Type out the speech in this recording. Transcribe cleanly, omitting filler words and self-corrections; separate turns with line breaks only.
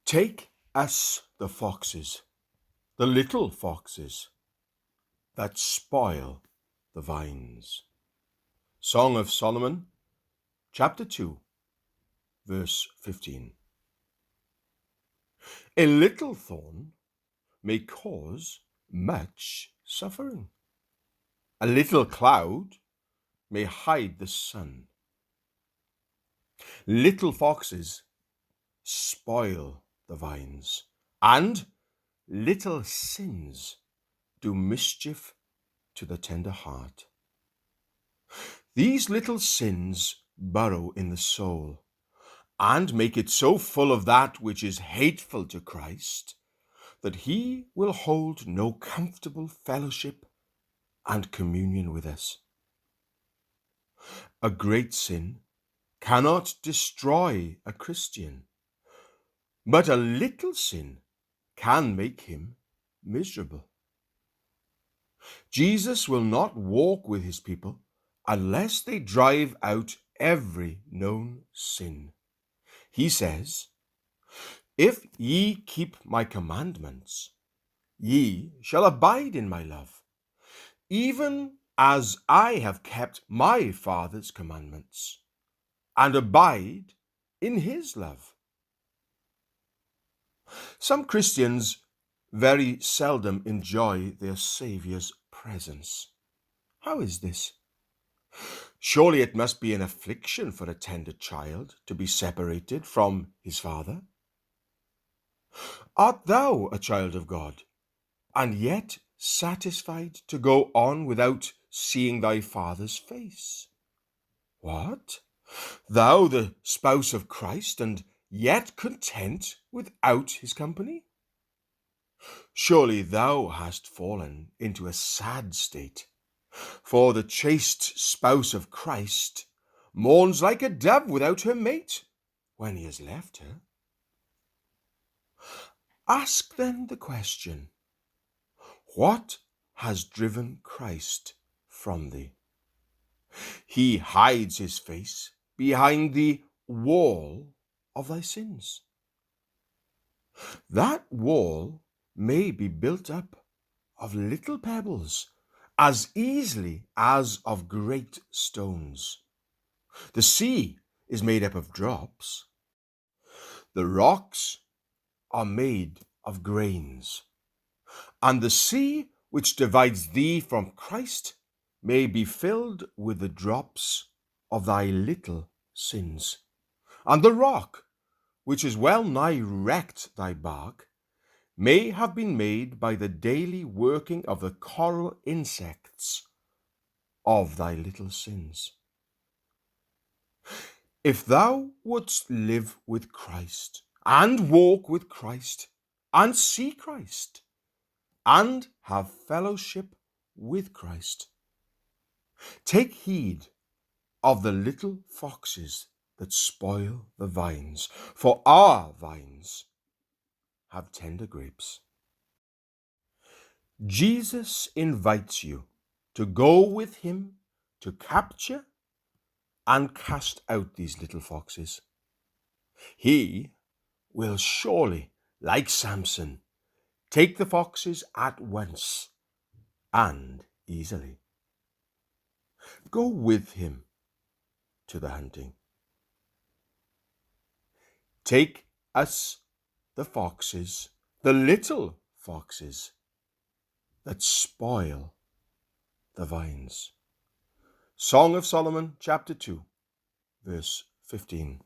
Take us the foxes, the little foxes that spoil the vines. Song of Solomon, chapter 2, verse 15. A little thorn may cause much suffering. A little cloud may hide the sun. Little foxes spoil the vines, and little sins do mischief to the tender heart. These little sins burrow in the soul and make it so full of that which is hateful to Christ that he will hold no comfortable fellowship and communion with us. A great sin cannot destroy a Christian, but a little sin can make him miserable. Jesus will not walk with his people unless they drive out every known sin. He says, "If ye keep my commandments, ye shall abide in my love, even as I have kept my Father's commandments, and abide in his love." Some Christians very seldom enjoy their Saviour's presence. How is this? Surely it must be an affliction for a tender child to be separated from his father. Art thou a child of God, and yet satisfied to go on without seeing thy father's face? What? Thou the spouse of Christ, and yet content without his company? Surely thou hast fallen into a sad state, for the chaste spouse of Christ mourns like a dove without her mate when he has left her. Ask then the question, what has driven Christ from thee? He hides his face behind the wall of thy sins. That wall may be built up of little pebbles as easily as of great stones. The sea is made up of drops. The rocks are made of grains. And the sea which divides thee from Christ may be filled with the drops of thy little sins. And the rock, which has well nigh wrecked thy bark, may have been made by the daily working of the coral insects of thy little sins. If thou wouldst live with Christ, and walk with Christ, and see Christ, and have fellowship with Christ, take heed of the little foxes that spoil the vines, for our vines have tender grapes. Jesus invites you to go with him to capture and cast out these little foxes. He will surely, like Samson, take the foxes at once and easily. Go with him to the hunting. Take us the foxes, the little foxes that spoil the vines. Song of Solomon, chapter 2, verse 15.